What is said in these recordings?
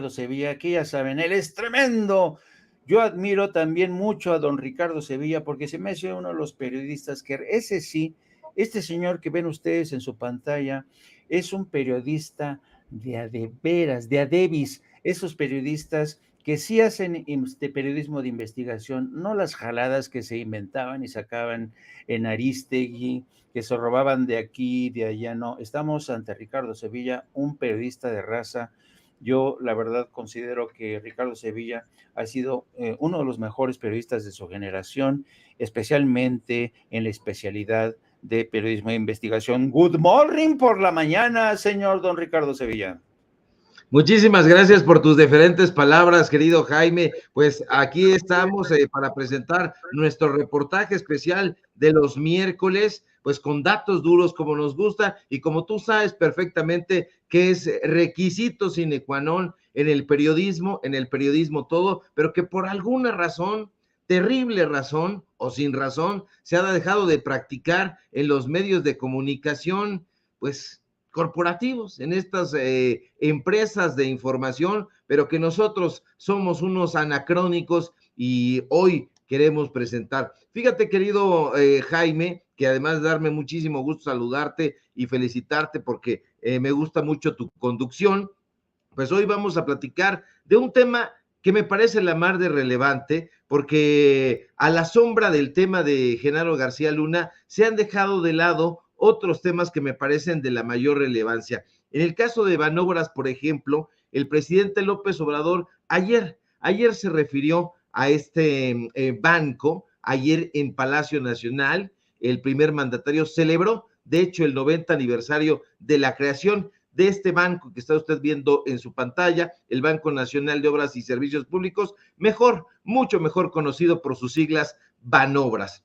Ricardo Sevilla, que ya saben, él es tremendo. Yo admiro también mucho a don Ricardo Sevilla porque se me hace uno de los periodistas que ese sí, este señor que ven ustedes en su pantalla, es un periodista de veras, de adebis, esos periodistas que sí hacen periodismo de investigación, no las jaladas que se inventaban y sacaban en Aristegui, que se robaban de aquí, de allá, no. Estamos ante Ricardo Sevilla, un periodista de raza. Yo, la verdad, considero que Ricardo Sevilla ha sido uno de los mejores periodistas de su generación, especialmente en la especialidad de periodismo de investigación. Good morning por la mañana, señor don Ricardo Sevilla. Muchísimas gracias por tus diferentes palabras, querido Jaime. Pues aquí estamos para presentar nuestro reportaje especial de los miércoles, pues con datos duros como nos gusta y como tú sabes perfectamente que es requisito sine qua non en el periodismo todo, pero que por alguna razón, terrible razón o sin razón, se ha dejado de practicar en los medios de comunicación, pues corporativos, en estas empresas de información, pero que nosotros somos unos anacrónicos y hoy queremos presentar. Fíjate, querido Jaime, que además de darme muchísimo gusto saludarte y felicitarte porque me gusta mucho tu conducción, pues hoy vamos a platicar de un tema que me parece la mar de relevante, porque a la sombra del tema de Genaro García Luna se han dejado de lado otros temas que me parecen de la mayor relevancia. En el caso de Banobras, por ejemplo, el presidente López Obrador ayer se refirió a este banco, ayer en Palacio Nacional, el primer mandatario celebró, de hecho, el 90 aniversario de la creación de este banco que está usted viendo en su pantalla, el Banco Nacional de Obras y Servicios Públicos, mucho mejor conocido por sus siglas Banobras.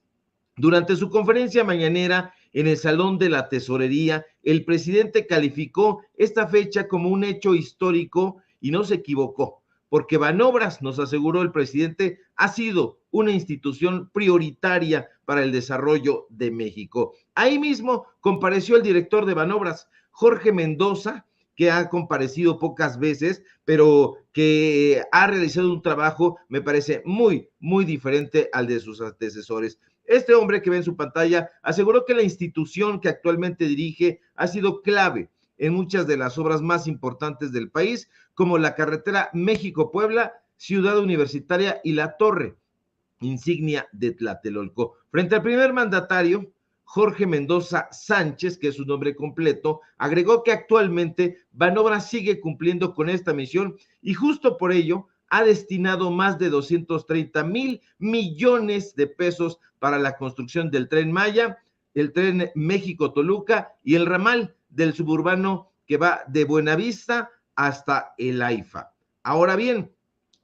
Durante su conferencia mañanera en el Salón de la Tesorería, el presidente calificó esta fecha como un hecho histórico y no se equivocó, porque Banobras, nos aseguró el presidente, ha sido una institución prioritaria para el desarrollo de México. Ahí mismo compareció el director de Banobras, Jorge Mendoza, que ha comparecido pocas veces, pero que ha realizado un trabajo, me parece, muy, muy diferente al de sus antecesores. Este hombre que ve en su pantalla aseguró que la institución que actualmente dirige ha sido clave en muchas de las obras más importantes del país, como la carretera México-Puebla, Ciudad Universitaria y la Torre, insignia de Tlatelolco. Frente al primer mandatario, Jorge Mendoza Sánchez, que es su nombre completo, agregó que actualmente Banobras sigue cumpliendo con esta misión y justo por ello ha destinado más de 230,000 millones de pesos para la construcción del Tren Maya, el Tren México-Toluca y el ramal del suburbano que va de Buenavista hasta el AIFA. Ahora bien,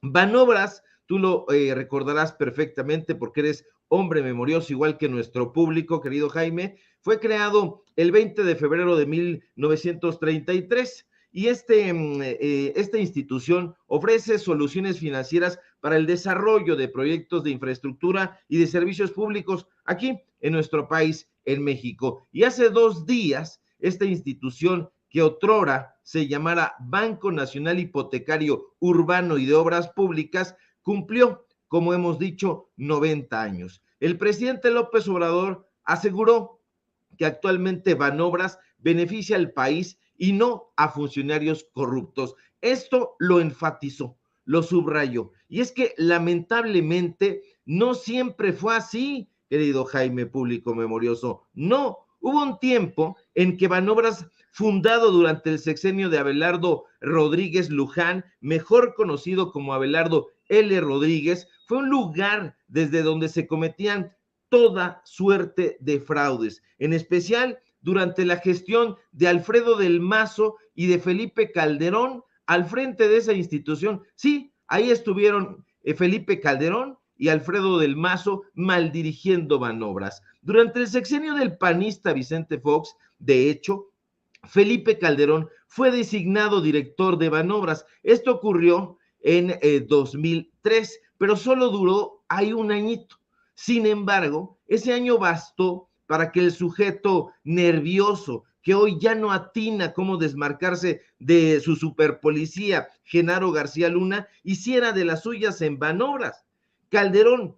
Banobras, tú lo recordarás perfectamente porque eres hombre memorioso, igual que nuestro público, querido Jaime, fue creado el 20 de febrero de 1933 y esta institución ofrece soluciones financieras para el desarrollo de proyectos de infraestructura y de servicios públicos aquí en nuestro país, en México. Y hace 2 días, esta institución que otrora se llamara Banco Nacional Hipotecario Urbano y de Obras Públicas, cumplió, como hemos dicho, 90 años. El presidente López Obrador aseguró que actualmente Banobras beneficia al país y no a funcionarios corruptos. Esto lo enfatizó, lo subrayó. Y es que lamentablemente no siempre fue así, querido Jaime, público memorioso. No, hubo un tiempo en que Banobras, fundado durante el sexenio de Abelardo Rodríguez Luján, mejor conocido como Abelardo L. Rodríguez, fue un lugar desde donde se cometían toda suerte de fraudes, en especial durante la gestión de Alfredo del Mazo y de Felipe Calderón al frente de esa institución. Sí, ahí estuvieron Felipe Calderón y Alfredo del Mazo maldirigiendo Banobras. Durante el sexenio del panista Vicente Fox, de hecho, Felipe Calderón fue designado director de Banobras. Esto ocurrió en 2003, pero solo duró ahí un añito. Sin embargo, ese año bastó para que el sujeto nervioso que hoy ya no atina cómo desmarcarse de su superpolicía, Genaro García Luna, hiciera de las suyas en Banobras. Calderón,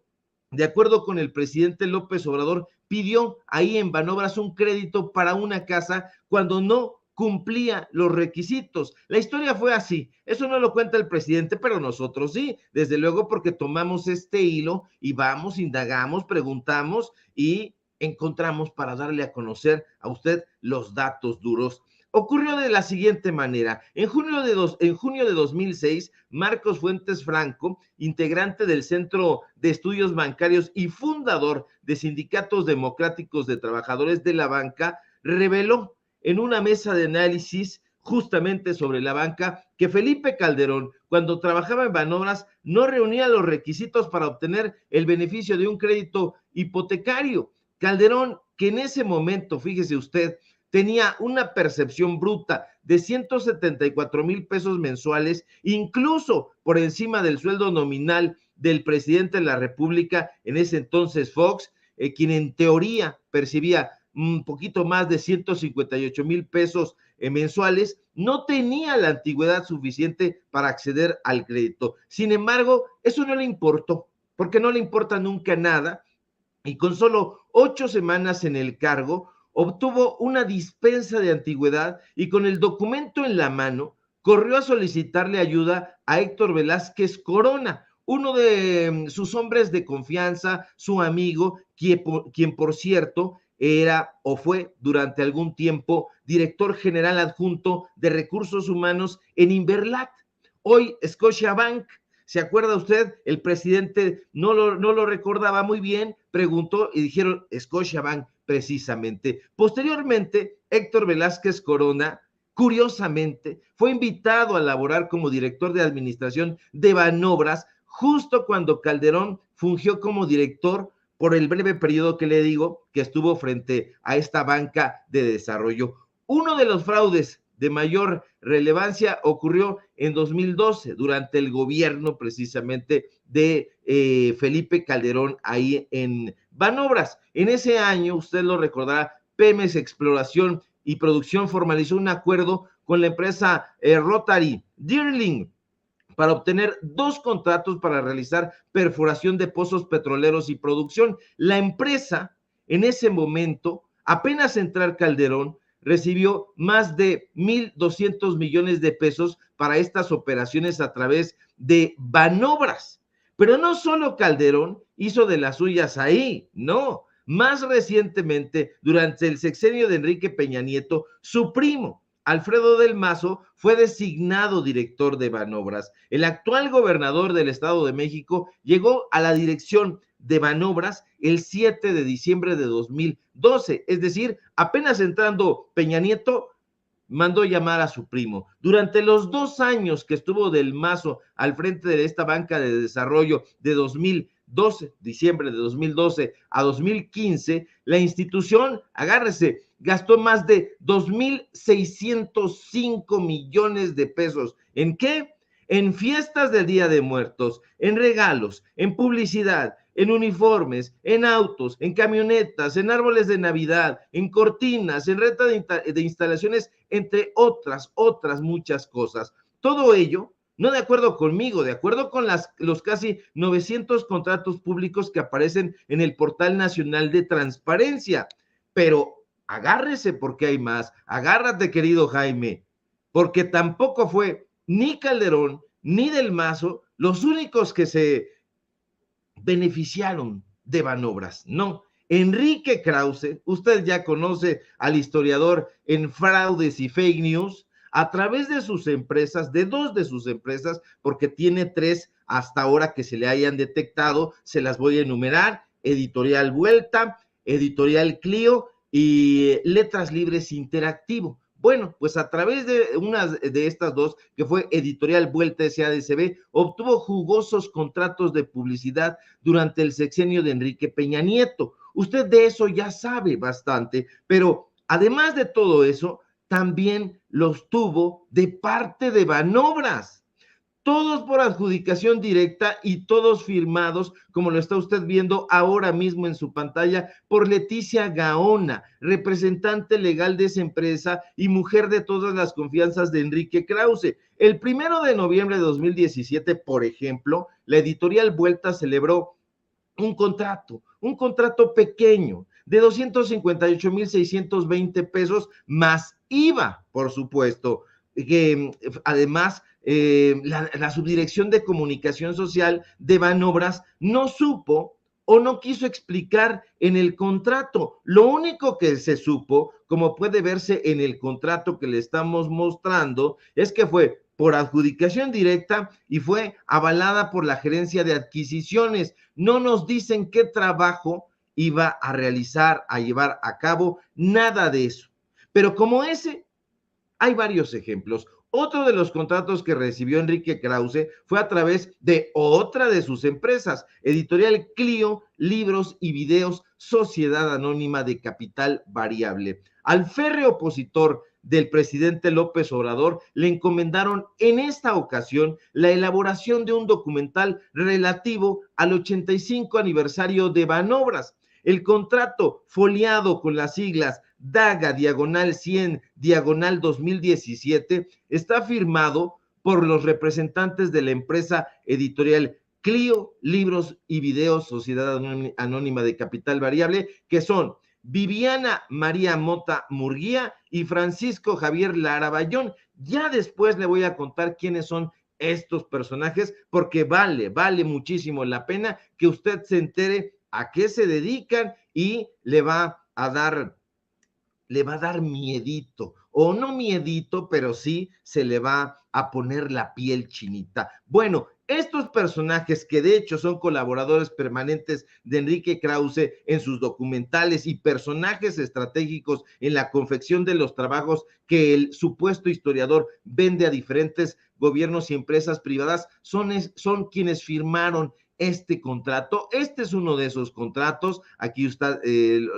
de acuerdo con el presidente López Obrador, pidió ahí en Banobras un crédito para una casa cuando no cumplía los requisitos. La historia fue así, eso no lo cuenta el presidente, pero nosotros sí, desde luego porque tomamos este hilo y vamos, indagamos, preguntamos y encontramos para darle a conocer a usted los datos duros. Ocurrió de la siguiente manera. En junio de 2006, Marcos Fuentes Franco, integrante del Centro de Estudios Bancarios y fundador de Sindicatos Democráticos de Trabajadores de la Banca, reveló en una mesa de análisis justamente sobre la banca que Felipe Calderón, cuando trabajaba en Banobras, no reunía los requisitos para obtener el beneficio de un crédito hipotecario. Calderón, que en ese momento, fíjese usted, tenía una percepción bruta de 174,000 pesos mensuales, incluso por encima del sueldo nominal del presidente de la República, en ese entonces Fox, quien en teoría percibía un poquito más de 158,000 pesos mensuales, no tenía la antigüedad suficiente para acceder al crédito. Sin embargo, eso no le importó, porque no le importa nunca nada, y con solo 8 semanas en el cargo, obtuvo una dispensa de antigüedad y con el documento en la mano, corrió a solicitarle ayuda a Héctor Velázquez Corona, uno de sus hombres de confianza, su amigo, quien por cierto era o fue durante algún tiempo director general adjunto de recursos humanos en Inverlat, hoy Scotiabank. ¿Se acuerda usted? El presidente no lo recordaba muy bien, preguntó y dijeron Scotiabank precisamente. Posteriormente, Héctor Velázquez Corona, curiosamente, fue invitado a laborar como director de administración de Banobras justo cuando Calderón fungió como director por el breve periodo que le digo que estuvo frente a esta banca de desarrollo. Uno de los fraudes de mayor relevancia ocurrió en 2012, durante el gobierno precisamente de Felipe Calderón ahí en Banobras. En ese año, usted lo recordará, Pemex Exploración y Producción formalizó un acuerdo con la empresa Rotary Dirling para obtener 2 contratos para realizar perforación de pozos petroleros y producción. La empresa, en ese momento, apenas entrar Calderón, recibió más de 1,200 millones de pesos para estas operaciones a través de Banobras. Pero no solo Calderón hizo de las suyas ahí, no. Más recientemente, durante el sexenio de Enrique Peña Nieto, su primo, Alfredo del Mazo, fue designado director de Banobras. El actual gobernador del Estado de México llegó a la dirección de Banobras el 7 de diciembre de 2012, es decir, apenas entrando Peña Nieto, mandó llamar a su primo. Durante los 2 años que estuvo del Mazo al frente de esta banca de desarrollo de 2012, diciembre de 2012 a 2015, la institución, agárrese, gastó más de 2,605 millones de pesos. ¿En qué? En fiestas del Día de Muertos, en regalos, en publicidad, en uniformes, en autos, en camionetas, en árboles de Navidad, en cortinas, en renta de instalaciones, entre otras muchas cosas. Todo ello, no de acuerdo conmigo, de acuerdo con los casi 900 contratos públicos que aparecen en el Portal Nacional de Transparencia. Pero agárrese porque hay más, agárrate querido Jaime, porque tampoco fue ni Calderón ni del Mazo los únicos que se beneficiaron de Banobras, no. Enrique Krause, usted ya conoce al historiador en fraudes y fake news, a través de sus empresas, de 2 de sus empresas, porque tiene 3 hasta ahora que se le hayan detectado, se las voy a enumerar: Editorial Vuelta, Editorial Clio y Letras Libres Interactivo. Bueno, pues a través de una de estas 2, que fue Editorial Vuelta SADCB, obtuvo jugosos contratos de publicidad durante el sexenio de Enrique Peña Nieto. Usted de eso ya sabe bastante, pero además de todo eso, también los tuvo de parte de Banobras. todos por adjudicación directa y todos firmados, como lo está usted viendo ahora mismo en su pantalla, por Leticia Gaona, representante legal de esa empresa y mujer de todas las confianzas de Enrique Krause. El 1 de noviembre de 2017, por ejemplo, la editorial Vuelta celebró un contrato pequeño de 258,620 pesos más IVA, por supuesto, que además la Subdirección de Comunicación Social de Banobras no supo o no quiso explicar en el contrato. Lo único que se supo, como puede verse en el contrato que le estamos mostrando, es que fue por adjudicación directa y fue avalada por la Gerencia de Adquisiciones. No nos dicen qué trabajo iba a realizar, a llevar a cabo, nada de eso. Pero como ese, hay varios ejemplos. Otro de los contratos que recibió Enrique Krause fue a través de otra de sus empresas, Editorial Clio, Libros y Videos, Sociedad Anónima de Capital Variable. Al férreo opositor del presidente López Obrador le encomendaron en esta ocasión la elaboración de un documental relativo al 85 aniversario de Banobras. El contrato foliado con las siglas DAGA diagonal 100 diagonal 2017 está firmado por los representantes de la empresa editorial Clio, Libros y Videos, Sociedad Anónima de Capital Variable, que son Viviana María Mota Murguía y Francisco Javier Lara Bayón. Ya después le voy a contar quiénes son estos personajes, porque vale muchísimo la pena que usted se entere a qué se dedican y le va a dar miedito, o no miedito, pero sí se le va a poner la piel chinita. Bueno, estos personajes que de hecho son colaboradores permanentes de Enrique Krause en sus documentales y personajes estratégicos en la confección de los trabajos que el supuesto historiador vende a diferentes gobiernos y empresas privadas, son quienes firmaron este contrato. Este es uno de esos contratos. Aquí usted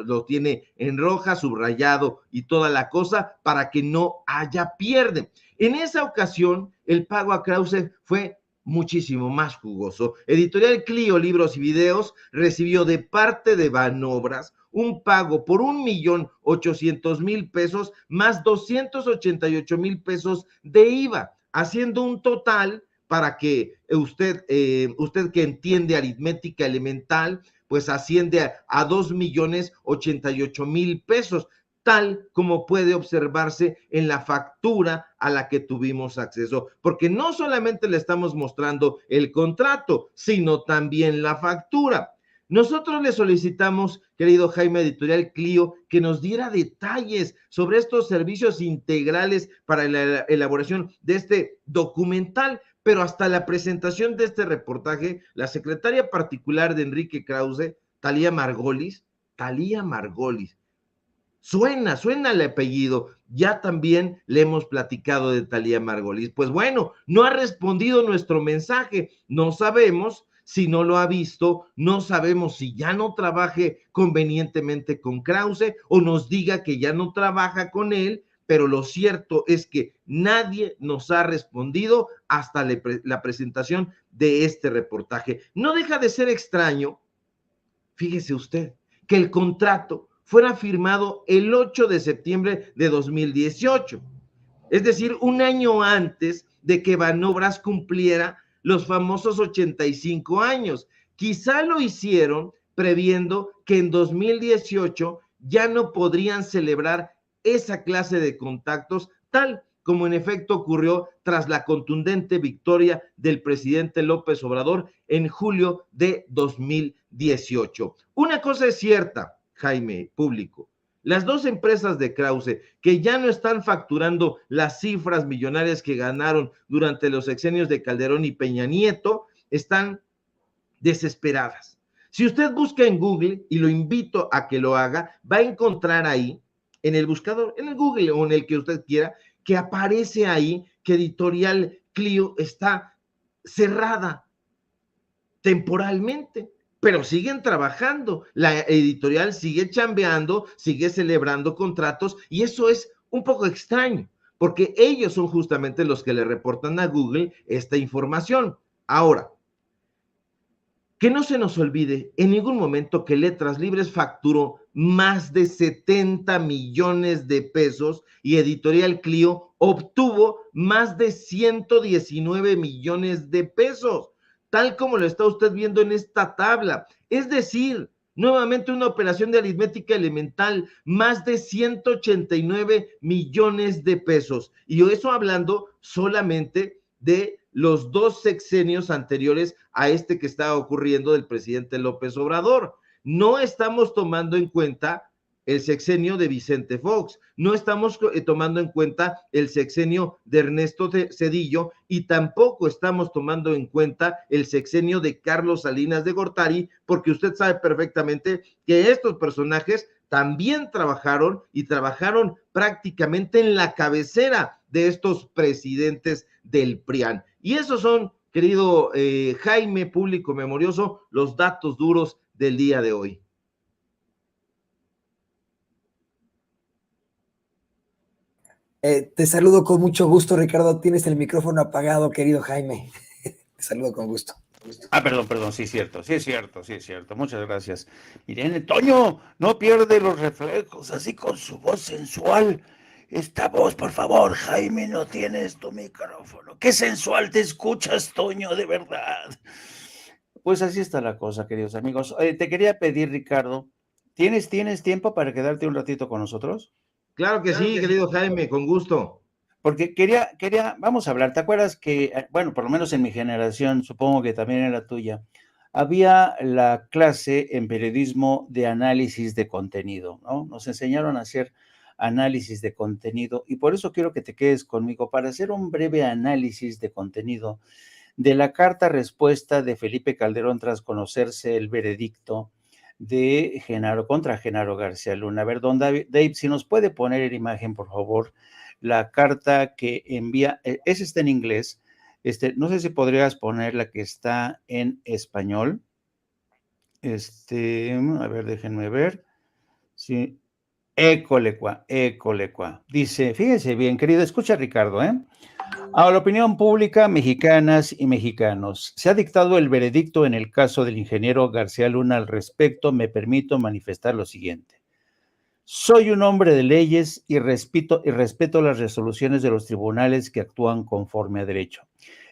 lo tiene en roja, subrayado y toda la cosa para que no haya pierde. En esa ocasión, el pago a Krause fue muchísimo más jugoso. Editorial Clio, Libros y Videos recibió de parte de Banobras un pago por 1,800,000 pesos más 288,000 pesos de IVA, haciendo un total para que usted que entiende aritmética elemental, pues asciende a 2,088,000 pesos, tal como puede observarse en la factura a la que tuvimos acceso, porque no solamente le estamos mostrando el contrato, sino también la factura. Nosotros le solicitamos, querido Jaime, Editorial Clio, que nos diera detalles sobre estos servicios integrales para la elaboración de este documental, pero hasta la presentación de este reportaje, la secretaria particular de Enrique Krause, Talía Margolis, suena el apellido, ya también le hemos platicado de Talía Margolis. Pues bueno, no ha respondido nuestro mensaje, no sabemos si no lo ha visto, no sabemos si ya no trabaje convenientemente con Krause o nos diga que ya no trabaja con él, pero lo cierto es que nadie nos ha respondido hasta la presentación de este reportaje. No deja de ser extraño, fíjese usted, que el contrato fuera firmado el 8 de septiembre de 2018, es decir, un año antes de que Banobras cumpliera los famosos 85 años. Quizá lo hicieron previendo que en 2018 ya no podrían celebrar esa clase de contactos, tal como en efecto ocurrió tras la contundente victoria del presidente López Obrador en julio de 2018. Una cosa es cierta, Jaime, público. Las dos empresas de Krause, que ya no están facturando las cifras millonarias que ganaron durante los sexenios de Calderón y Peña Nieto, están desesperadas. Si usted busca en Google, y lo invito a que lo haga, va a encontrar ahí, en el buscador, en el Google o en el que usted quiera, que aparece ahí que Editorial Clio está cerrada temporalmente, pero siguen trabajando, la editorial sigue chambeando, sigue celebrando contratos y eso es un poco extraño, porque ellos son justamente los que le reportan a Google esta información. Ahora, que no se nos olvide en ningún momento que Letras Libres facturó más de 70 millones de pesos y Editorial Clio obtuvo más de 119 millones de pesos, tal como lo está usted viendo en esta tabla. Es decir, nuevamente una operación de aritmética elemental, más de 189 millones de pesos. Y eso hablando solamente de los 2 sexenios anteriores a este que está ocurriendo del presidente López Obrador. No estamos tomando en cuenta el sexenio de Vicente Fox, no estamos tomando en cuenta el sexenio de Ernesto Zedillo y tampoco estamos tomando en cuenta el sexenio de Carlos Salinas de Gortari, porque usted sabe perfectamente que estos personajes también trabajaron y trabajaron prácticamente en la cabecera de estos presidentes del PRIAN. Y esos son, querido Jaime, público memorioso, los datos duros del día de hoy. Te saludo con mucho gusto, Ricardo. Tienes el micrófono apagado, querido Jaime. Te saludo con gusto. Perdón, sí es cierto. Muchas gracias. Miren, Toño, no pierde los reflejos, así con su voz sensual. Esta voz, por favor, Jaime, no tienes tu micrófono. Qué sensual te escuchas, Toño, de verdad. Pues así está la cosa, queridos amigos. Te quería pedir, Ricardo, ¿tienes tiempo para quedarte un ratito con nosotros? Claro que sí, querido Jaime, con gusto. Porque vamos a hablar, ¿te acuerdas que, bueno, por lo menos en mi generación, supongo que también en la tuya, había la clase en periodismo de análisis de contenido, ¿no? Nos enseñaron a hacer análisis de contenido y por eso quiero que te quedes conmigo para hacer un breve análisis de contenido de la carta respuesta de Felipe Calderón tras conocerse el veredicto de contra Genaro García Luna. A ver, don Dave, si nos puede poner en imagen, por favor, la carta que envía, esa está en inglés, no sé si podrías poner la que está en español. A ver, déjenme ver. Sí. Écolecua. Dice, fíjese bien, querido, escucha Ricardo, A la opinión pública, mexicanas y mexicanos, se ha dictado el veredicto en el caso del ingeniero García Luna. Al respecto, me permito manifestar lo siguiente. Soy un hombre de leyes y respeto las resoluciones de los tribunales que actúan conforme a derecho.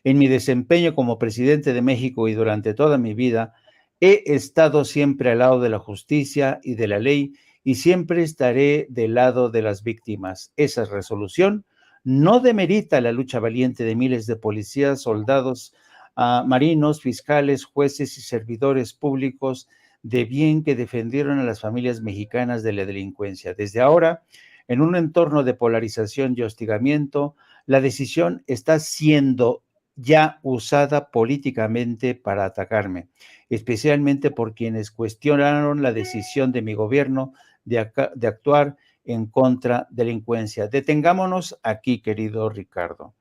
En mi desempeño como presidente de México y durante toda mi vida, he estado siempre al lado de la justicia y de la ley y siempre estaré del lado de las víctimas. Esa resolución no demerita la lucha valiente de miles de policías, soldados, marinos, fiscales, jueces y servidores públicos de bien que defendieron a las familias mexicanas de la delincuencia. Desde ahora, en un entorno de polarización y hostigamiento, la decisión está siendo ya usada políticamente para atacarme, especialmente por quienes cuestionaron la decisión de mi gobierno de actuar en contra de la delincuencia. Detengámonos aquí, querido Ricardo.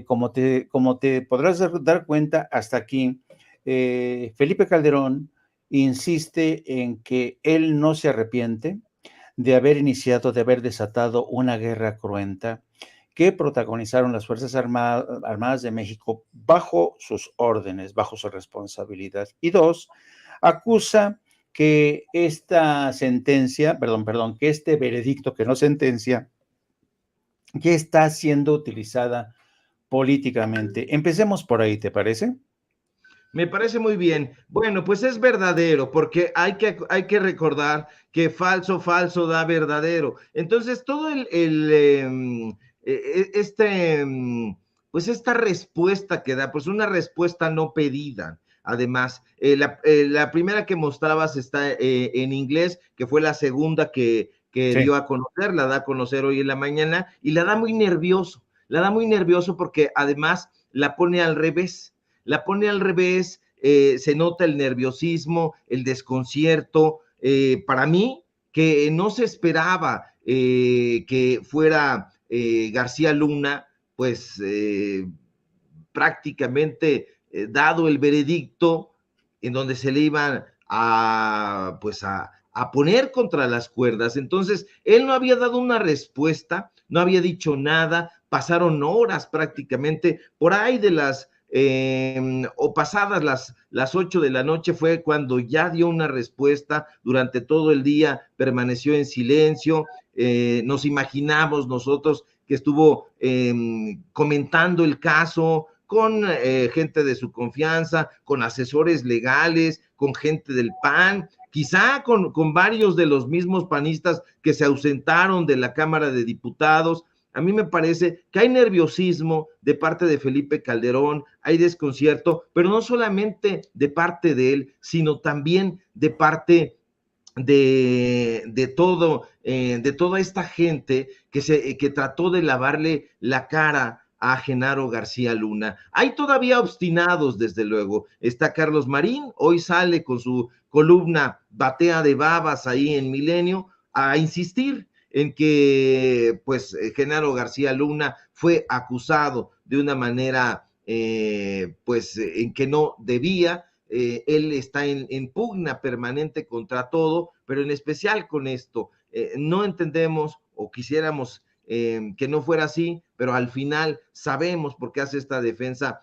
Como te podrás dar cuenta, hasta aquí, Felipe Calderón insiste en que él no se arrepiente de haber desatado una guerra cruenta que protagonizaron las Fuerzas Armadas de México bajo sus órdenes, bajo su responsabilidad. Y dos, acusa que esta sentencia, que este veredicto, que no sentencia, que está siendo utilizada políticamente. Empecemos por ahí, ¿te parece? Me parece muy bien. Bueno, pues es verdadero, porque hay que recordar que falso da verdadero. Entonces, todo pues esta respuesta que da, pues una respuesta no pedida. Además, la primera que mostrabas está en inglés, que fue la segunda que sí dio a conocer, la da a conocer hoy en la mañana, y la da muy nervioso. La da muy nervioso porque además la pone al revés. Se nota el nerviosismo, el desconcierto. Para mí, que no se esperaba que fuera García Luna, pues prácticamente dado el veredicto en donde se le iban a a poner contra las cuerdas. Entonces, él no había dado una respuesta, no había dicho nada, pasaron horas prácticamente, por ahí de o pasadas las 8 de la noche fue cuando ya dio una respuesta. Durante todo el día permaneció en silencio. Nos imaginamos nosotros que estuvo comentando el caso con gente de su confianza, con asesores legales, con gente del PAN, quizá con varios de los mismos panistas que se ausentaron de la Cámara de Diputados. A mí me parece que hay nerviosismo de parte de Felipe Calderón, hay desconcierto, pero no solamente de parte de él, sino también de parte de toda esta gente que trató de lavarle la cara a Genaro García Luna. Hay todavía obstinados, desde luego. Está Carlos Marín, hoy sale con su columna Batea de Babas ahí en Milenio a insistir en que pues Genaro García Luna fue acusado de una manera pues en que no debía. Él está en pugna permanente contra todo, pero en especial con esto. No entendemos o quisiéramos que no fuera así, pero al final sabemos por qué hace esta defensa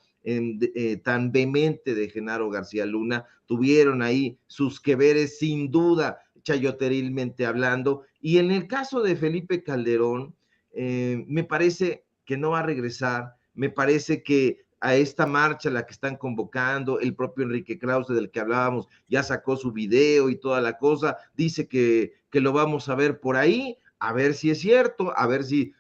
tan vehemente de Genaro García Luna. Tuvieron ahí sus que veres, sin duda, chayoterilmente hablando, y en el caso de Felipe Calderón, me parece que no va a regresar, me parece que a esta marcha, la que están convocando, el propio Enrique Krause del que hablábamos, ya sacó su video y toda la cosa, dice que lo vamos a ver por ahí, a ver si es cierto, a ver si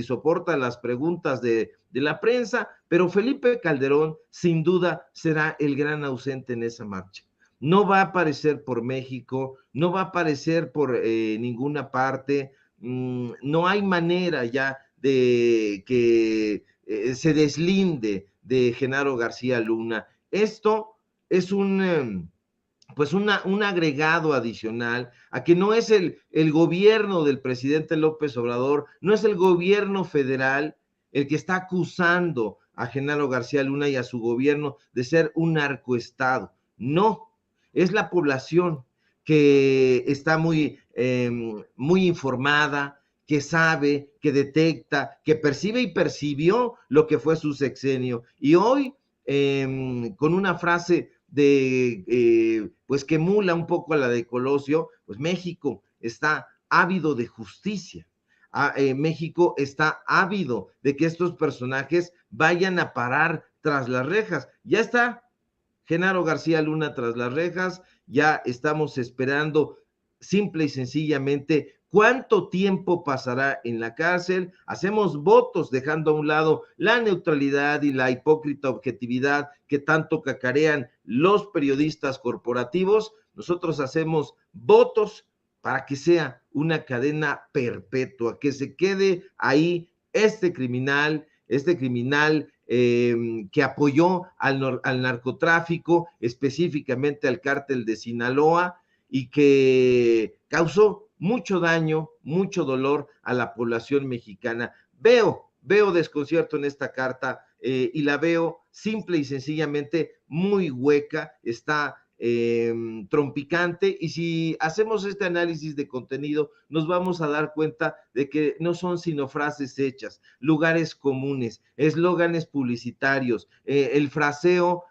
soporta las preguntas de la prensa, pero Felipe Calderón sin duda será el gran ausente en esa marcha. No va a aparecer por México, no va a aparecer por ninguna parte, no hay manera ya de que se deslinde de Genaro García Luna. Esto es un agregado adicional a que no es el gobierno del presidente López Obrador, no es el gobierno federal el que está acusando a Genaro García Luna y a su gobierno de ser un narcoestado. No, es la población que está muy informada, que sabe, que detecta, que percibe y percibió lo que fue su sexenio. Y hoy, con una frase pues que emula un poco a la de Colosio, pues México está ávido de justicia. México está ávido de que estos personajes vayan a parar tras las rejas. Ya está Genaro García Luna tras las rejas, ya estamos esperando simple y sencillamente cuánto tiempo pasará en la cárcel. Hacemos votos dejando a un lado la neutralidad y la hipócrita objetividad que tanto cacarean los periodistas corporativos. Nosotros hacemos votos para que sea una cadena perpetua, que se quede ahí este criminal que apoyó al narcotráfico, específicamente al cártel de Sinaloa, y que causó mucho daño, mucho dolor a la población mexicana. Veo desconcierto en esta carta y la veo simple y sencillamente muy hueca, está trompicante, y si hacemos este análisis de contenido nos vamos a dar cuenta de que no son sino frases hechas, lugares comunes, eslóganes publicitarios, el fraseo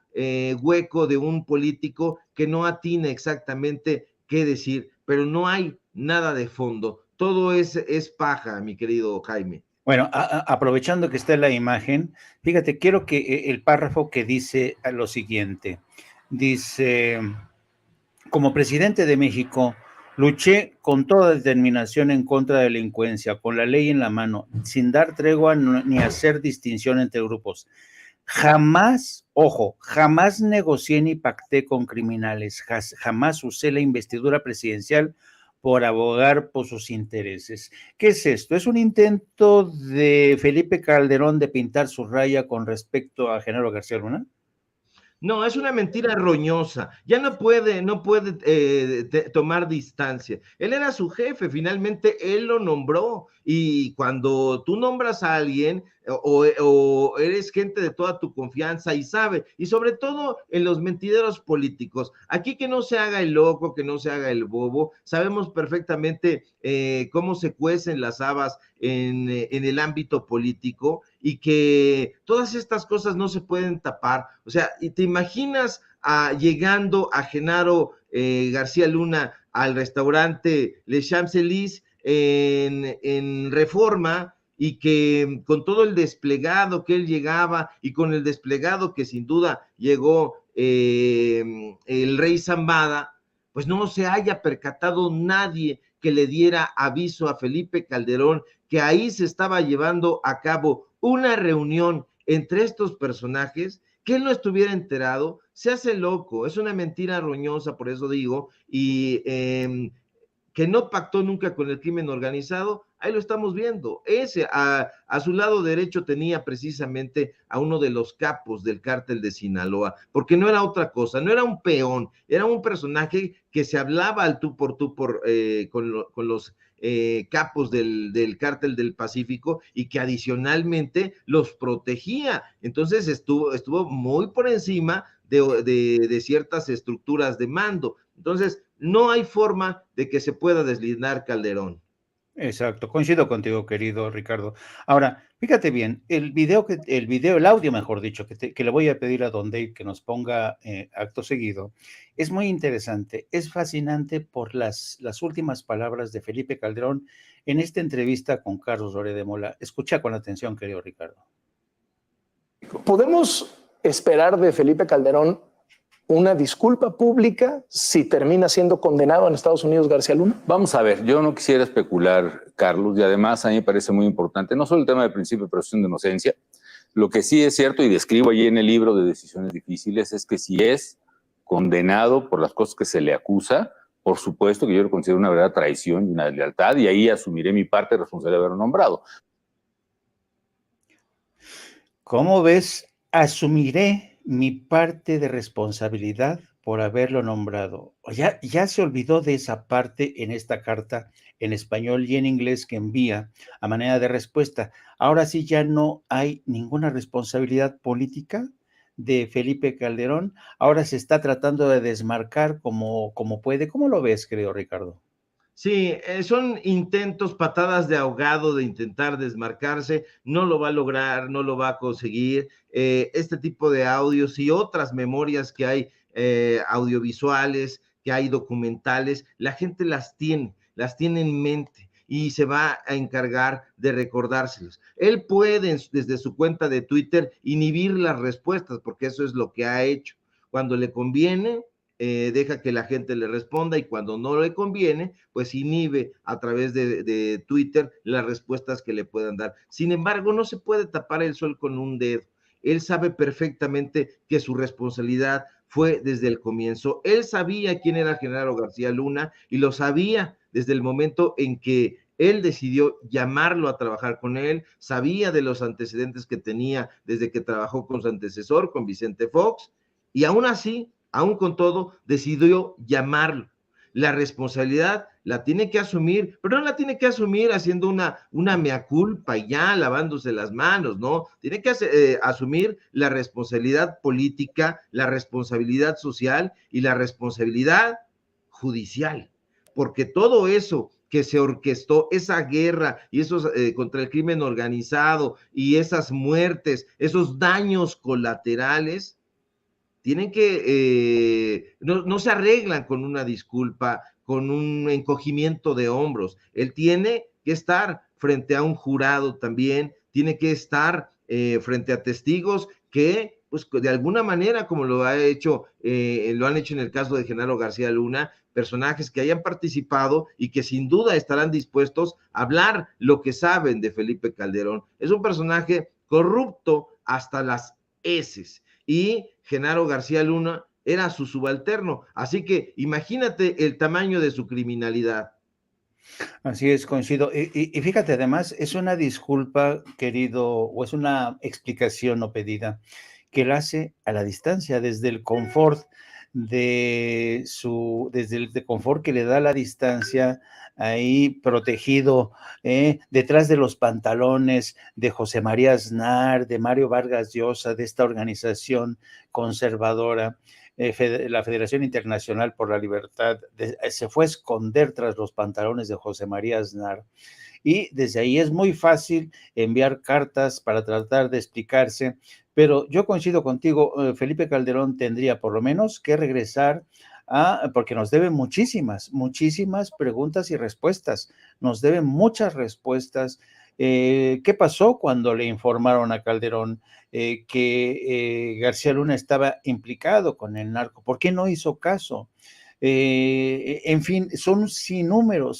hueco de un político que no atina exactamente qué decir, pero no hay nada de fondo, todo es paja, mi querido Jaime. Bueno, aprovechando que está en la imagen, fíjate, quiero que el párrafo que dice lo siguiente, dice: como presidente de México, luché con toda determinación en contra de la delincuencia, con la ley en la mano, sin dar tregua ni hacer distinción entre grupos. Jamás, ojo, jamás negocié ni pacté con criminales, jamás usé la investidura presidencial por abogar por sus intereses. ¿Qué es esto? ¿Es un intento de Felipe Calderón de pintar su raya con respecto a Genaro García Luna? No, es una mentira roñosa. Ya no puede tomar distancia. Él era su jefe, finalmente él lo nombró. Y cuando tú nombras a alguien, o eres gente de toda tu confianza y sabe, y sobre todo en los mentideros políticos. Aquí que no se haga el loco, que no se haga el bobo, sabemos perfectamente cómo se cuecen las habas en el ámbito político y que todas estas cosas no se pueden tapar. O sea, ¿y te imaginas llegando a Genaro García Luna al restaurante Les Champs-Élysées en Reforma, y que con todo el desplegado que él llegaba y con el desplegado que sin duda llegó el rey Zambada, pues no se haya percatado nadie que le diera aviso a Felipe Calderón que ahí se estaba llevando a cabo una reunión entre estos personajes, que él no estuviera enterado. Se hace loco, es una mentira roñosa, por eso digo, y que no pactó nunca con el crimen organizado, ahí lo estamos viendo. Ese, a su lado derecho tenía precisamente a uno de los capos del cártel de Sinaloa, porque no era otra cosa, no era un peón, era un personaje que se hablaba al tú por con los capos del cártel del Pacífico y que adicionalmente los protegía. Entonces estuvo muy por encima de ciertas estructuras de mando. Entonces, no hay forma de que se pueda deslindar Calderón. Exacto, coincido contigo, querido Ricardo. Ahora, fíjate bien, el audio, mejor dicho, que le voy a pedir a Don Dave que nos ponga acto seguido, es muy interesante, es fascinante por las últimas palabras de Felipe Calderón en esta entrevista con Carlos Loret de Mola. Escucha con atención, querido Ricardo. ¿Podemos esperar de Felipe Calderón una disculpa pública si termina siendo condenado en Estados Unidos García Luna? Vamos a ver, yo no quisiera especular, Carlos, y además a mí me parece muy importante, no solo el tema del principio de presunción de inocencia, lo que sí es cierto, y describo allí en el libro de Decisiones Difíciles, es que si es condenado por las cosas que se le acusa, por supuesto que yo lo considero una verdadera traición y una deslealtad, y ahí asumiré mi parte de responsabilidad de haberlo nombrado. ¿Cómo ves? Asumiré mi parte de responsabilidad por haberlo nombrado. Ya se olvidó de esa parte en esta carta en español y en inglés que envía a manera de respuesta. Ahora sí ya no hay ninguna responsabilidad política de Felipe Calderón. Ahora se está tratando de desmarcar como puede. ¿Cómo lo ves, querido Ricardo? Sí, son intentos, patadas de ahogado de intentar desmarcarse, no lo va a lograr, no lo va a conseguir. Este tipo de audios y otras memorias que hay audiovisuales, que hay documentales, la gente las tiene en mente y se va a encargar de recordárselos. Él puede, desde su cuenta de Twitter, inhibir las respuestas, porque eso es lo que ha hecho. Cuando le conviene, deja que la gente le responda, y cuando no le conviene, pues inhibe a través de Twitter las respuestas que le puedan dar. Sin embargo, no se puede tapar el sol con un dedo. Él sabe perfectamente que su responsabilidad fue desde el comienzo. Él sabía quién era Genaro García Luna y lo sabía desde el momento en que él decidió llamarlo a trabajar con él, sabía de los antecedentes que tenía desde que trabajó con su antecesor, con Vicente Fox, y aún así, aún con todo, decidió llamarlo. La responsabilidad la tiene que asumir, pero no la tiene que asumir haciendo una mea culpa y ya lavándose las manos, ¿no? Tiene que asumir la responsabilidad política, la responsabilidad social y la responsabilidad judicial, porque todo eso que se orquestó, esa guerra y esos contra el crimen organizado y esas muertes, esos daños colaterales, tienen que, no se arreglan con una disculpa, con un encogimiento de hombros. Él tiene que estar frente a un jurado también, tiene que estar frente a testigos que, pues de alguna manera, como lo han hecho en el caso de Genaro García Luna, personajes que hayan participado y que sin duda estarán dispuestos a hablar lo que saben de Felipe Calderón. Es un personaje corrupto hasta las heces, y Genaro García Luna era su subalterno. Así que imagínate el tamaño de su criminalidad. Así es, coincido. Y fíjate, además, es una disculpa, querido, o es una explicación no pedida, que él hace a la distancia, desde el confort desde el de confort que le da la distancia, ahí protegido, detrás de los pantalones de José María Aznar, de Mario Vargas Llosa, de esta organización conservadora, la Federación Internacional por la Libertad, se fue a esconder tras los pantalones de José María Aznar. Y desde ahí es muy fácil enviar cartas para tratar de explicarse, pero yo coincido contigo, Felipe Calderón tendría por lo menos que regresar porque nos debe muchísimas preguntas y respuestas, nos deben muchas respuestas. ¿Qué pasó cuando le informaron a Calderón que García Luna estaba implicado con el narco? ¿Por qué no hizo caso? En fin, son sin número,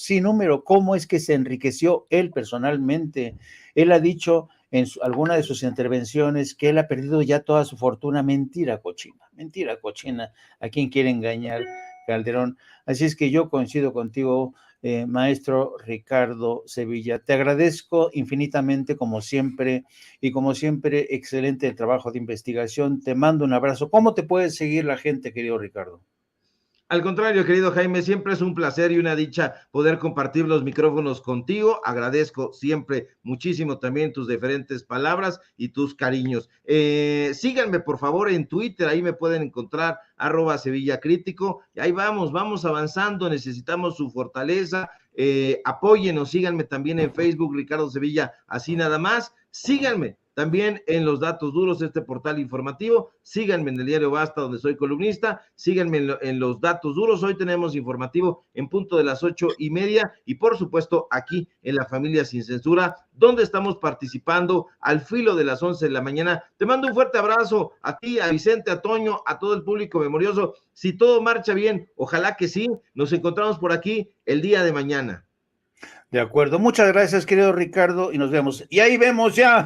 cómo es que se enriqueció él personalmente. Él ha dicho en alguna de sus intervenciones que él ha perdido ya toda su fortuna. Mentira cochina, a quien quiere engañar Calderón. Así es que yo coincido contigo, maestro Ricardo Sevilla. Te agradezco infinitamente, como siempre, excelente el trabajo de investigación. Te mando un abrazo. ¿Cómo te puede seguir la gente, querido Ricardo? Al contrario, querido Jaime, siempre es un placer y una dicha poder compartir los micrófonos contigo. Agradezco siempre muchísimo también tus diferentes palabras y tus cariños. Síganme, por favor, en Twitter, ahí me pueden encontrar, @SevillaCrítico. Y ahí vamos avanzando, necesitamos su fortaleza. Apóyenos, síganme también en Facebook, Ricardo Sevilla, así nada más. Síganme también en Los Datos Duros, este portal informativo. Síganme en el diario Basta, donde soy columnista. Síganme en Los Datos Duros. Hoy tenemos informativo en punto de las 8:30. Y por supuesto, aquí en La Familia Sin Censura, donde estamos participando al filo de las 11 de la mañana. Te mando un fuerte abrazo a ti, a Vicente, a Toño, a todo el público memorioso. Si todo marcha bien, ojalá que sí. Nos encontramos por aquí el día de mañana. De acuerdo. Muchas gracias, querido Ricardo, y nos vemos. Y ahí vemos ya.